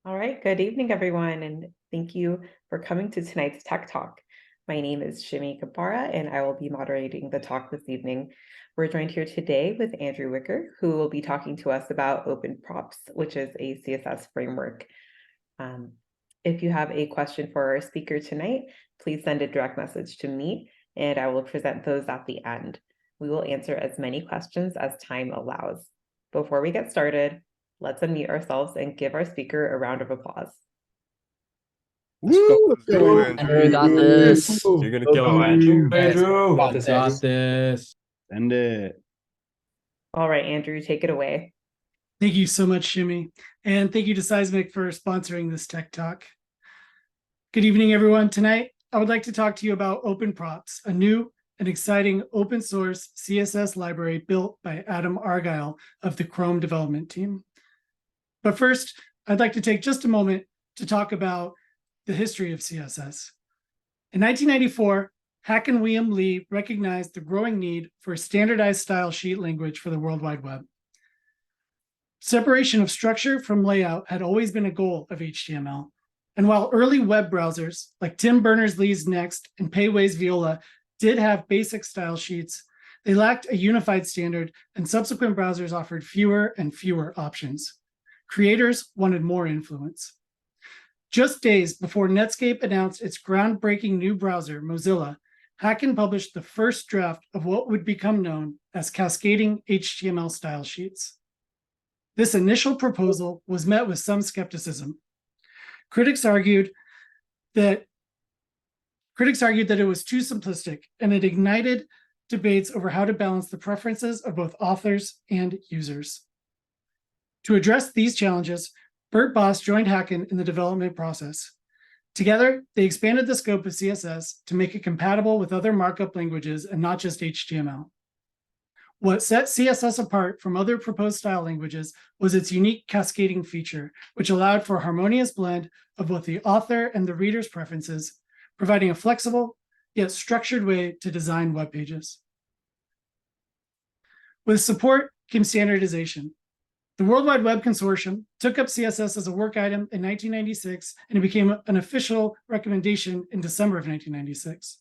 All right, good evening, everyone, and thank you for coming to tonight's Tech Talk. My name is Shimi Kabara, and I will be moderating the talk this evening. We're joined here today with Andrew Wicker, who will be talking to us about Open Props, which is a CSS framework. If you have a question for our speaker tonight, please send a direct message to me, and I will present those at the end. We will answer as many questions as time allows. Before we get started, let's unmute ourselves and give our speaker a round of applause. Let's go, Andrew, got this. You're gonna kill him, Andrew. Andrew, Got this. Send it. All right, Andrew, take it away. Thank you so much, Shimmy. And thank you to Scismic for sponsoring this Tech Talk. Good evening, everyone. Tonight, I would like to talk to you about Open Props, a new and exciting open source CSS library built by Adam Argyle of the Chrome development team. But first, I'd like to take just a moment to talk about the history of CSS. In 1994, Hack and William Lee recognized the growing need for a standardized style sheet language for the World Wide Web. Separation of structure from layout had always been a goal of HTML. And while early web browsers like Tim Berners-Lee's Next and Payway's Viola did have basic style sheets, they lacked a unified standard, and subsequent browsers offered fewer and fewer options. Creators wanted more influence. Just days before Netscape announced its groundbreaking new browser, Mozilla, Hacken published the first draft of what would become known as cascading HTML style sheets. This initial proposal was met with some skepticism. Critics argued that it was too simplistic, and it ignited debates over how to balance the preferences of both authors and users. To address these challenges, Bert Boss joined Hacken in the development process. Together, they expanded the scope of CSS to make it compatible with other markup languages and not just HTML. What set CSS apart from other proposed style languages was its unique cascading feature, which allowed for a harmonious blend of both the author and the reader's preferences, providing a flexible yet structured way to design web pages. With support came standardization. The World Wide Web Consortium took up CSS as a work item in 1996, and it became an official recommendation in December of 1996.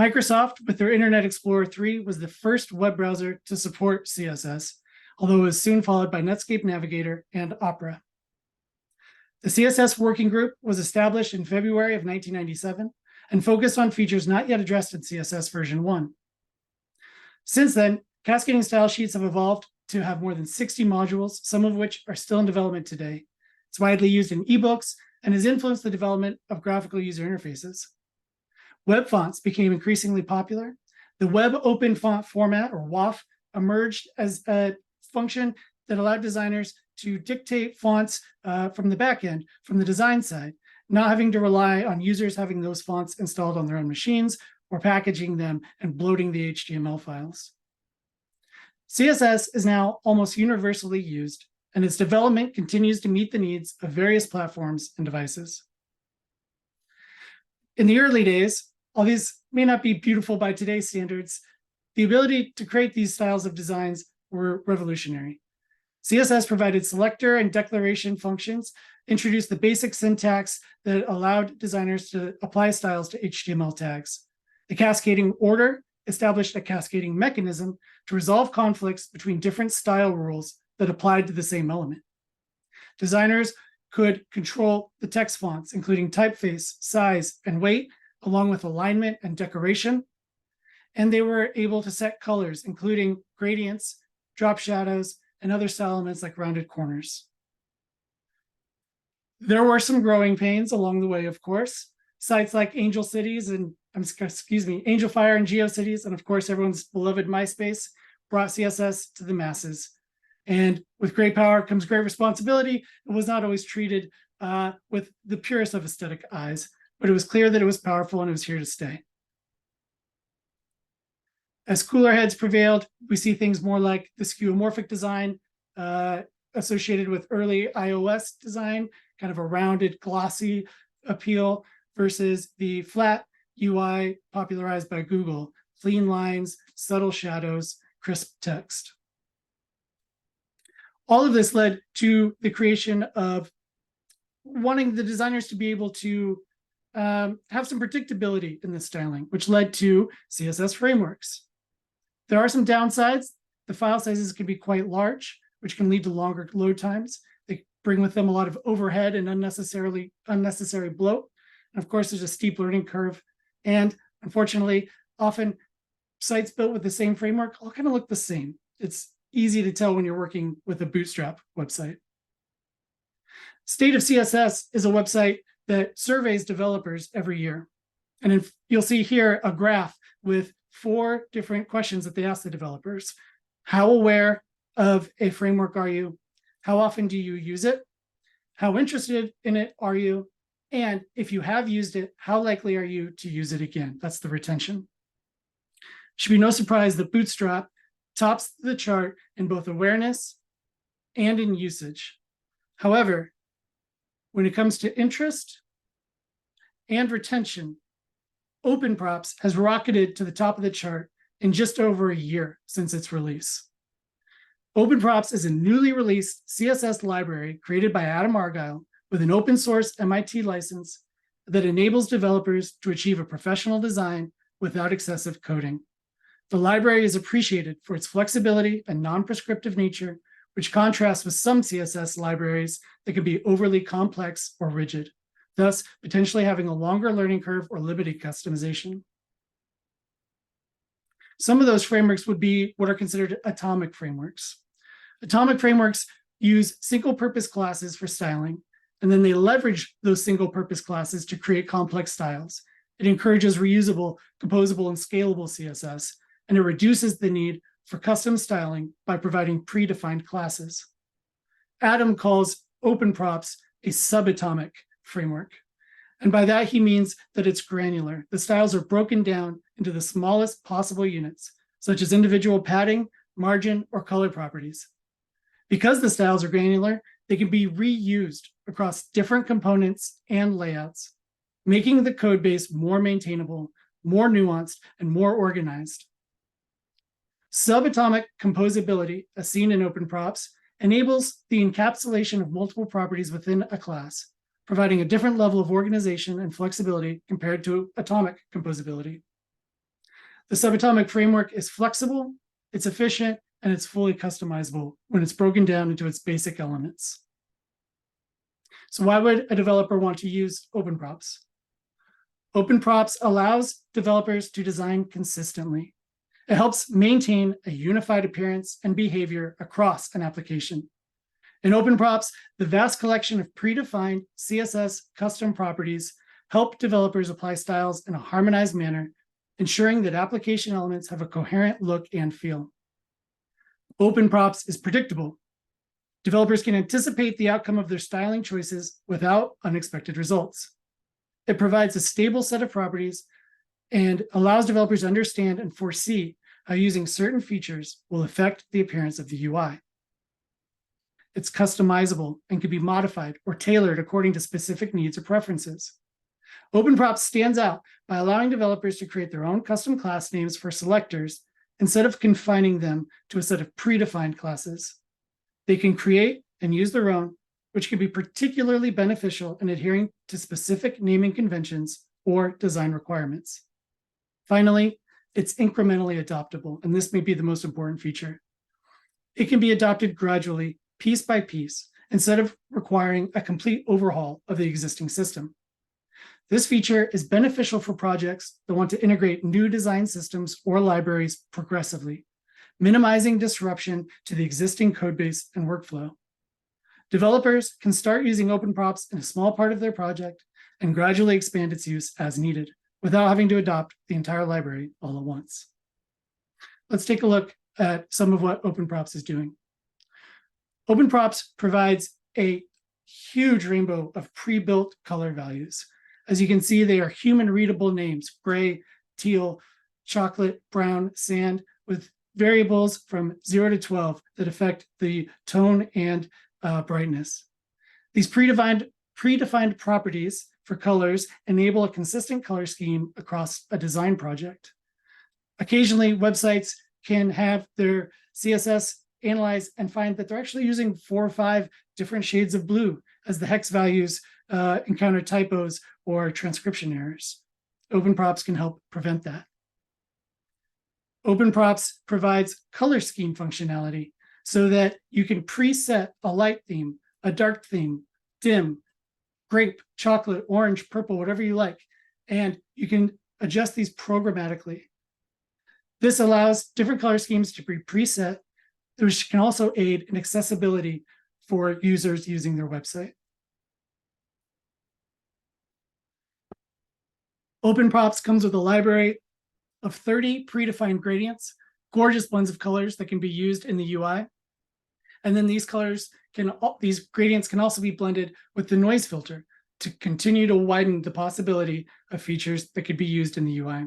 Microsoft, with their Internet Explorer 3, was the first web browser to support CSS, although it was soon followed by Netscape Navigator and Opera. The CSS Working Group was established in February of 1997 and focused on features not yet addressed in CSS version 1. Since then, cascading style sheets have evolved to have more than 60 modules, some of which are still in development today. It's widely used in ebooks and has influenced the development of graphical user interfaces. Web fonts became increasingly popular. The Web Open Font Format, or WOF, emerged as a function that allowed designers to dictate fonts from the back end, from the design side, not having to rely on users having those fonts installed on their own machines or packaging them and bloating the HTML files. CSS is now almost universally used, and its development continues to meet the needs of various platforms and devices. In the early days, while these may not be beautiful by today's standards, the ability to create these styles of designs were revolutionary. CSS provided selector and declaration functions, introduced the basic syntax that allowed designers to apply styles to HTML tags. The cascading order established a cascading mechanism to resolve conflicts between different style rules that applied to the same element. Designers could control the text fonts, including typeface, size, and weight, along with alignment and decoration. And they were able to set colors, including gradients, drop shadows, and other style elements like rounded corners. There were some growing pains along the way, of course. Sites like Angel Fire and GeoCities, and of course, everyone's beloved MySpace, brought CSS to the masses. And with great power comes great responsibility. It was not always treated with the purest of aesthetic eyes, but it was clear that it was powerful and it was here to stay. As cooler heads prevailed, we see things more like the skeuomorphic design associated with early iOS design, kind of a rounded, glossy appeal, versus the flat UI popularized by Google, clean lines, subtle shadows, crisp text. All of this led to the creation of wanting the designers to be able to have some predictability in the styling, which led to CSS frameworks. There are some downsides. The file sizes can be quite large, which can lead to longer load times. They bring with them a lot of overhead and unnecessary bloat. And of course, there's a steep learning curve. And unfortunately, often sites built with the same framework all kind of look the same. It's easy to tell when you're working with a Bootstrap website. State of CSS is a website that surveys developers every year. And you'll see here a graph with 4 different questions that they ask the developers. How aware of a framework are you? How often do you use it? How interested in it are you? And if you have used it, how likely are you to use it again? That's the retention. Should be no surprise that Bootstrap tops the chart in both awareness and in usage. However, when it comes to interest and retention, OpenProps has rocketed to the top of the chart in just over a year since its release. OpenProps is a newly released CSS library created by Adam Argyle with an open source MIT license that enables developers to achieve a professional design without excessive coding. The library is appreciated for its flexibility and non-prescriptive nature, which contrasts with some CSS libraries that can be overly complex or rigid, thus potentially having a longer learning curve or limited customization. Some of those frameworks would be what are considered atomic frameworks. Atomic frameworks use single-purpose classes for styling, and then they leverage those single-purpose classes to create complex styles. It encourages reusable, composable, and scalable CSS, and it reduces the need for custom styling by providing predefined classes. Adam calls OpenProps a subatomic framework. And by that, he means that it's granular. The styles are broken down into the smallest possible units, such as individual padding, margin, or color properties. Because the styles are granular, they can be reused across different components and layouts, making the code base more maintainable, more nuanced, and more organized. Subatomic composability, as seen in OpenProps, enables the encapsulation of multiple properties within a class, providing a different level of organization and flexibility compared to atomic composability. The subatomic framework is flexible, it's efficient, and it's fully customizable when it's broken down into its basic elements. So why would a developer want to use OpenProps? OpenProps allows developers to design consistently. It helps maintain a unified appearance and behavior across an application. In OpenProps, the vast collection of predefined CSS custom properties help developers apply styles in a harmonized manner, ensuring that application elements have a coherent look and feel. OpenProps is predictable. Developers can anticipate the outcome of their styling choices without unexpected results. It provides a stable set of properties and allows developers to understand and foresee how using certain features will affect the appearance of the UI. It's customizable and can be modified or tailored according to specific needs or preferences. OpenProps stands out by allowing developers to create their own custom class names for selectors instead of confining them to a set of predefined classes. They can create and use their own, which can be particularly beneficial in adhering to specific naming conventions or design requirements. Finally, it's incrementally adoptable, and this may be the most important feature. It can be adopted gradually, piece by piece, instead of requiring a complete overhaul of the existing system. This feature is beneficial for projects that want to integrate new design systems or libraries progressively, minimizing disruption to the existing codebase and workflow. Developers can start using OpenProps in a small part of their project and gradually expand its use as needed, without having to adopt the entire library all at once. Let's take a look at some of what OpenProps is doing. OpenProps provides a huge rainbow of pre-built color values. As you can see, they are human readable names: gray, teal, chocolate, brown, sand, with variables from 0 to 12 that affect the tone and brightness. These predefined properties for colors enable a consistent color scheme across a design project. Occasionally, websites can have their CSS analyze and find that they're actually using 4 or 5 different shades of blue as the hex values encounter typos or transcription errors. OpenProps can help prevent that. OpenProps provides color scheme functionality so that you can preset a light theme, a dark theme, dim, grape, chocolate, orange, purple, whatever you like, and you can adjust these programmatically. This allows different color schemes to be preset, which can also aid in accessibility for users using their website. OpenProps comes with a library of 30 predefined gradients, gorgeous blends of colors that can be used in the UI. And then these gradients can also be blended with the noise filter to continue to widen the possibility of features that could be used in the UI.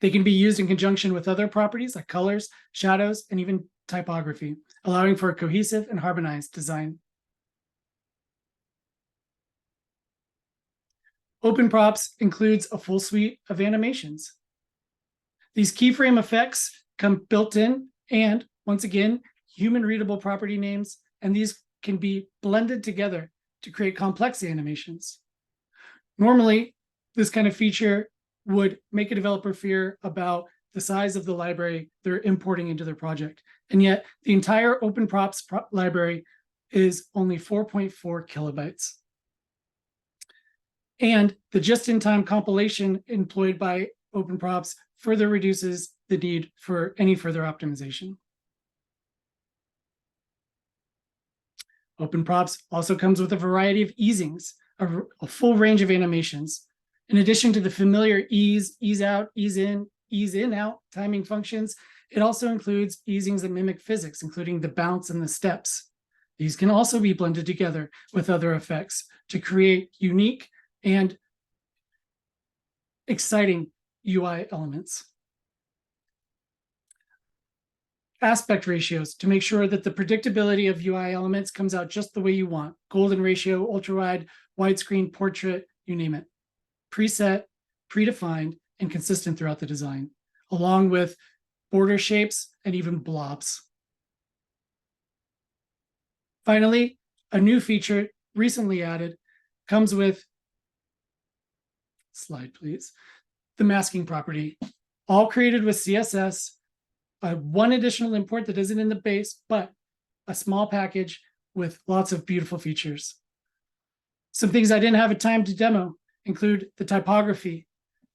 They can be used in conjunction with other properties like colors, shadows, and even typography, allowing for a cohesive and harmonized design. OpenProps includes a full suite of animations. These keyframe effects come built in, and once again, human readable property names, and these can be blended together to create complex animations. Normally, this kind of feature would make a developer fear about the size of the library they're importing into their project. And yet the entire OpenProps library is only 4.4 kilobytes. And the just-in-time compilation employed by OpenProps further reduces the need for any further optimization. OpenProps also comes with a variety of easings, a full range of animations. In addition to the familiar ease out, ease in, out timing functions, it also includes easings that mimic physics, including the bounce and the steps. These can also be blended together with other effects to create unique and exciting UI elements. Aspect ratios to make sure that the predictability of UI elements comes out just the way you want. Golden ratio, ultra wide, widescreen, portrait, you name it. Preset, predefined, and consistent throughout the design, along with border shapes and even blobs. Finally, a new feature recently added comes with, slide please, the masking property, all created with CSS, one additional import that isn't in the base, but a small package with lots of beautiful features. Some things I didn't have a time to demo include the typography,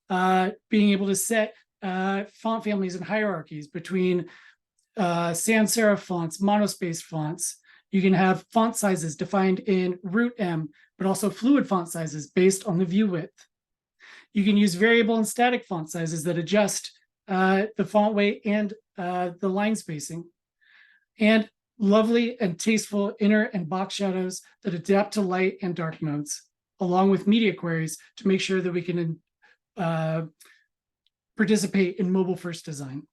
being able to set font families and hierarchies between sans serif fonts, monospace fonts. You can have font sizes defined in root M, but also fluid font sizes based on the view width. You can use variable and static font sizes that adjust the font weight and the line spacing. And lovely and tasteful inner and box shadows that adapt to light and dark modes, along with media queries to make sure that we can participate in mobile-first design.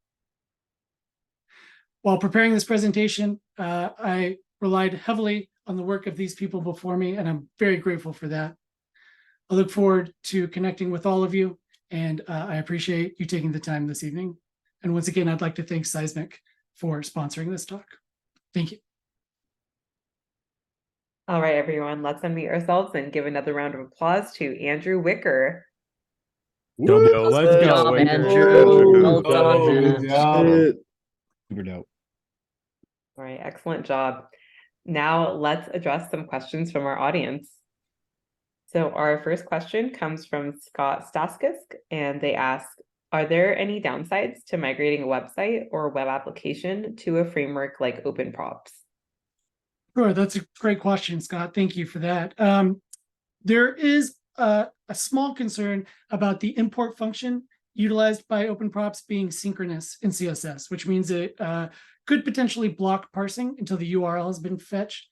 While preparing this presentation, I relied heavily on the work of these people before me, and I'm very grateful for that. I look forward to connecting with all of you, and I appreciate you taking the time this evening. And once again, I'd like to thank Scismic for sponsoring this talk. Thank you. All right, everyone, let's unmute ourselves and give another round of applause to Andrew Wicker. Yo, let's Good go, job, Wicker. Andrew. Well Oh, done, good man. job. Super dope. All right, excellent job. Now let's address some questions from our audience. So our first question comes from Scott Staskisk, and they ask, are there any downsides to migrating a website or web application to a framework like OpenProps? Sure, that's a great question, Scott. Thank you for that. There is a small concern about the import function utilized by OpenProps being synchronous in CSS, which means it could potentially block parsing until the URL has been fetched.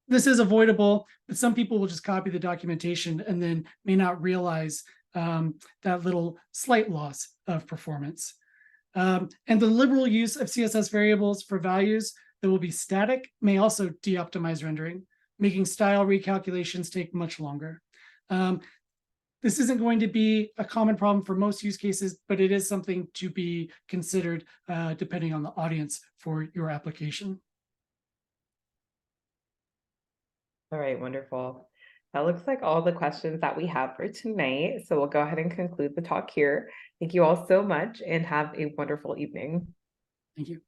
This is avoidable, but some people will just copy the documentation and then may not realize that little slight loss of performance. And the liberal use of CSS variables for values that will be static may also de-optimize rendering, making style recalculations take much longer. This isn't going to be a common problem for most use cases, but it is something to be considered depending on the audience for your application. All right, wonderful. That looks like all the questions that we have for tonight. So we'll go ahead and conclude the talk here. Thank you all so much and have a wonderful evening. Thank you.